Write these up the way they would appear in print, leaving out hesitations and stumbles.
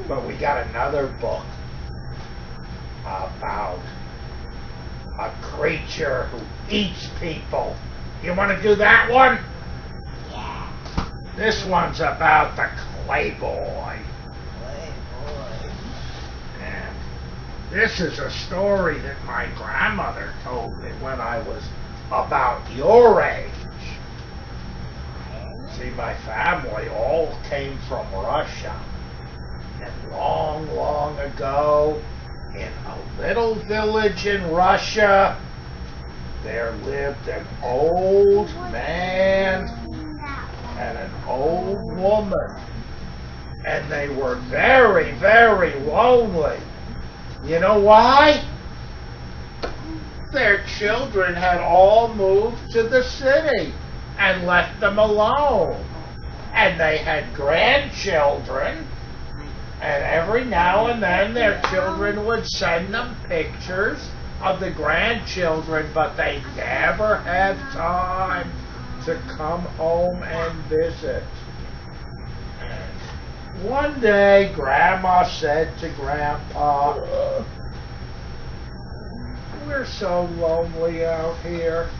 But we got another book about a creature who eats people. You want to do that one? Yeah. This one's about the ClayBoy. ClayBoy. And this is a story that my grandmother told me when I was about your age. See, my family all came from Russia. And long, long ago, in a little village in Russia, there lived an old man and an old woman. And they were very, very lonely. You know why? Their children had all moved to the city and left them alone. And they had grandchildren, and every now and then their children would send them pictures of the grandchildren, but they never had time to come home and visit. And one day, Grandma said to Grandpa, "We're so lonely out here.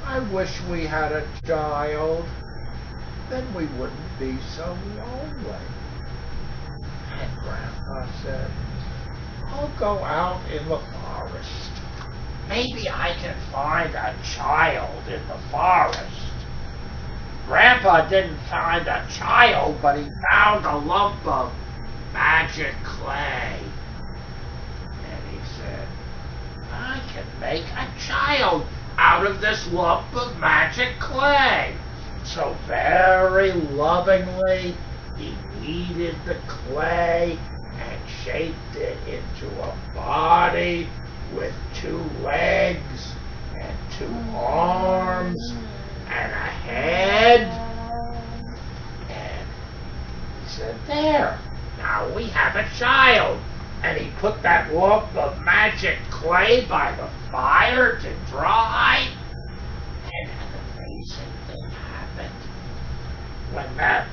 I wish we had a child. Then we wouldn't be so lonely." And Grandpa said, "I'll go out in the forest. Maybe I can find a child in the forest." Grandpa didn't find a child, but he found a lump of magic clay. And he said, "I can make a child out of this lump of magic clay." So very lovingly, he kneaded the clay and shaped it into a body with 2 legs and 2 arms and a head. And he said, "There, now we have a child." And he put that lump of magic clay by the fire to dry. And an amazing thing happened. When that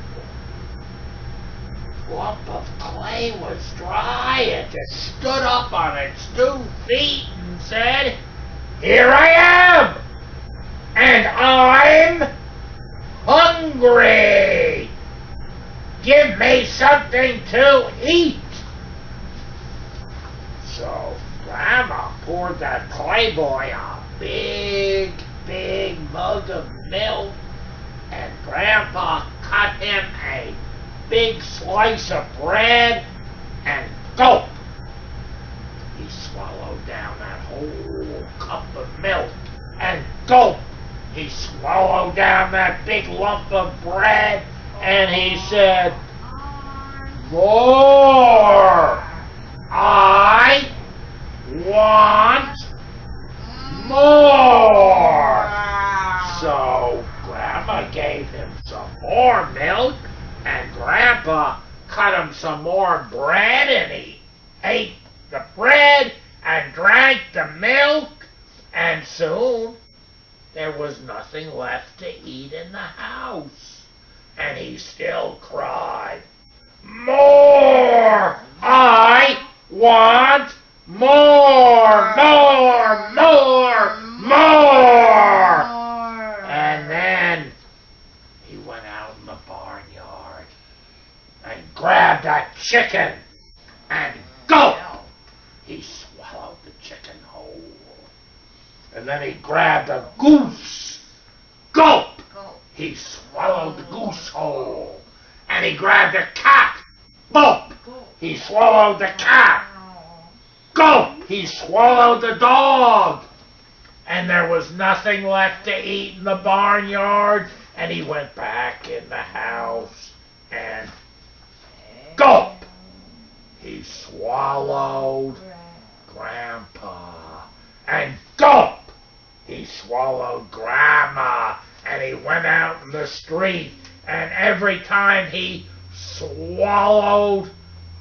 lump of clay was dry, it just stood up on its 2 feet and said, "Here I am! And I'm hungry! Give me something to eat!" So Grandma poured that ClayBoy a big, big mug of milk, and Grandpa cut him a big slice of bread, and gulp! He swallowed down that whole cup of milk, and gulp! He swallowed down that big lump of bread, and he said, "More! I want more!" So Grandma gave him some more milk, and Grandpa cut him some more bread, and he ate the bread and drank the milk, and soon there was nothing left to eat in the house. And he still cried, "More! I want more! More! More! More!" And then he went out in the barnyard and grabbed a chicken, and gulp! He swallowed the chicken whole. And then he grabbed a goose. Gulp! He swallowed the goose whole. And he grabbed a cat. Gulp! He swallowed the cat. Gulp! He swallowed the dog. And there was nothing left to eat in the barnyard. And he went back in the house and gulp! He swallowed Grandpa. And gulp! He swallowed Grandma. And he went out in the street, and every time he swallowed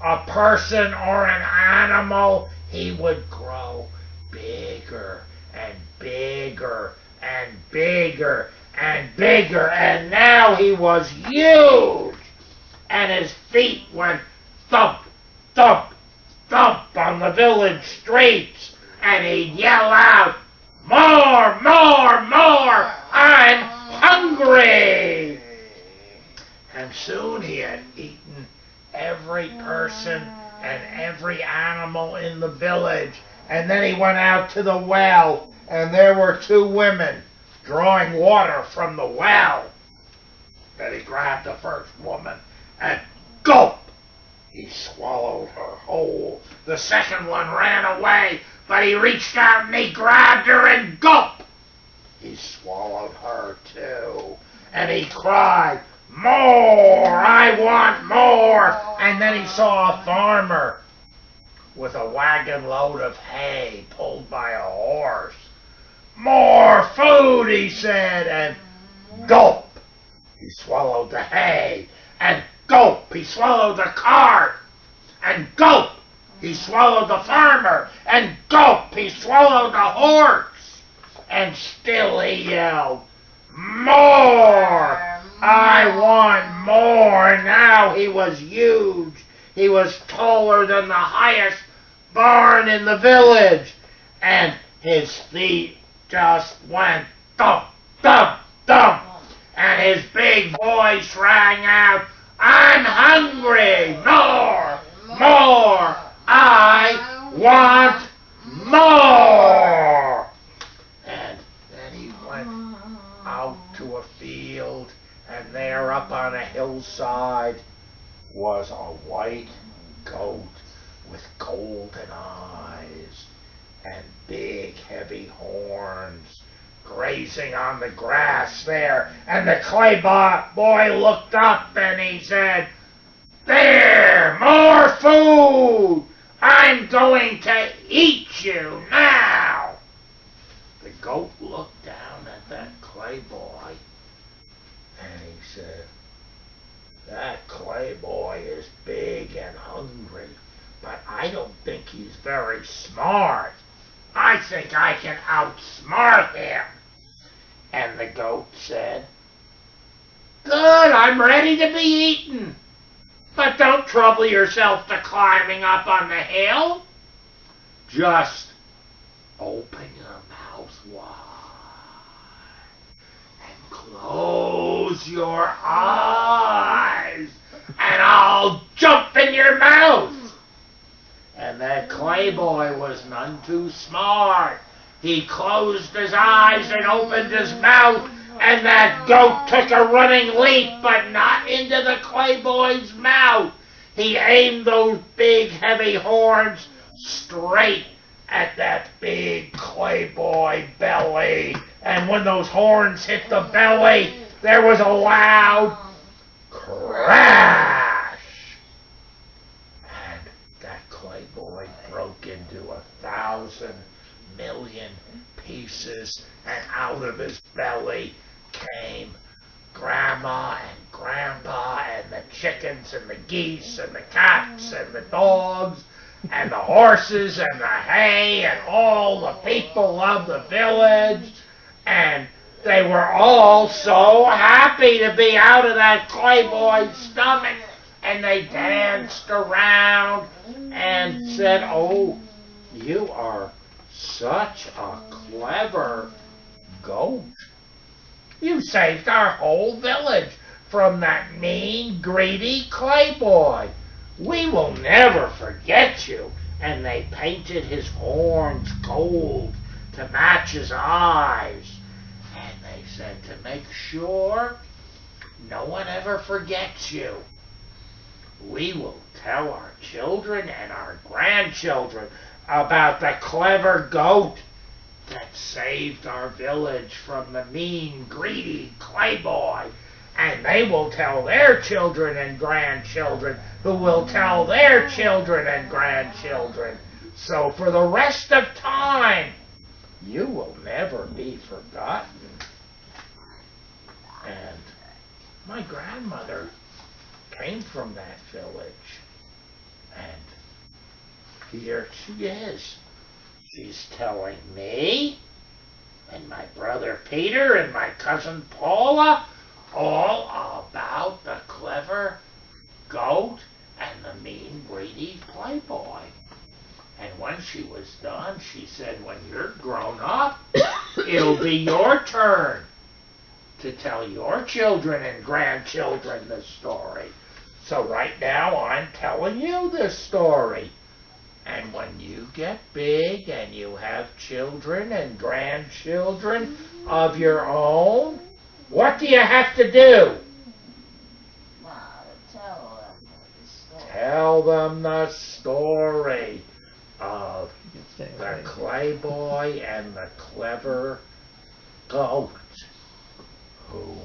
a person or an animal, he would grow bigger and bigger and bigger and bigger, and now he was huge, and his feet went thump, thump, thump on the village streets, and he'd yell out, "More, more, more! I'm hungry!" And soon he had eaten every person and every animal in the village. And then he went out to the well, and there were two women drawing water from the well. Then he grabbed the first woman, and gulp! He swallowed her whole. The second one ran away, but he reached out and he grabbed her, and gulp! He swallowed her too. And he cried, "More! I want more!" And then he saw a farmer with a wagon load of hay pulled by a horse. "More food," he said, and gulp! He swallowed the hay, and gulp! He swallowed the cart, and gulp! He swallowed the farmer, and gulp! He swallowed the horse, and still he yelled, "More! I want more!" Now he was huge. He was taller than the highest barn in the village, and his feet just went thump, thump, thump, and his big voice rang out, "I'm hungry! More! More! I want more!" And then he went out to a field, and there up on a hillside was a white goat with golden eyes and big heavy horns grazing on the grass there. And the ClayBoy looked up and he said, "There, more food! I'm going to eat you now!" The goat looked down at that ClayBoy and he said, "That ClayBoy is big and hungry, but I don't think he's very smart. I think I can outsmart him." And the goat said, "Good, I'm ready to be eaten. But don't trouble yourself to climbing up on the hill. Just open your mouth wide and close your eyes, and I'll jump in your mouth." And that ClayBoy was none too smart. He closed his eyes and opened his mouth, and that goat took a running leap, but not into the ClayBoy's mouth. He aimed those big heavy horns straight at that big ClayBoy belly. And when those horns hit the belly, there was a loud crash. And that ClayBoy broke into 1,000 million pieces, and out of his belly came Grandma and Grandpa and the chickens and the geese and the cats and the dogs and the horses and the hay and all the people of the village. And they were all so happy to be out of that ClayBoy's stomach. And they danced around and said, "Oh, you are such a clever goat. You saved our whole village from that mean, greedy ClayBoy. We will never forget you." And they painted his horns gold to match his eyes. And they said, "To make sure no one ever forgets you, we will tell our children and our grandchildren about the clever goat that saved our village from the mean, greedy ClayBoy. And they will tell their children and grandchildren, who will tell their children and grandchildren. So for the rest of time, you will never be forgotten." And my grandmother came from that village. And here she is. She's telling me and my brother Peter and my cousin Paula all about the clever goat and the mean, greedy ClayBoy. And when she was done, she said, when you're grown up, it'll be your turn to tell your children and grandchildren the story. So right now, I'm telling you this story. And when you get big and you have children and grandchildren of your own, what do you have to do? Tell them the story of the ClayBoy and the clever goat who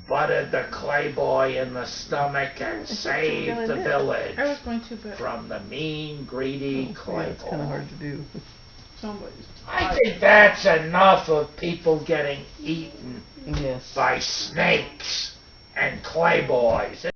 butted the ClayBoy in the stomach and saved the village from the mean, greedy ClayBoy. It's kind of hard to do. I think that's enough of people getting eaten Yes. by snakes and ClayBoys.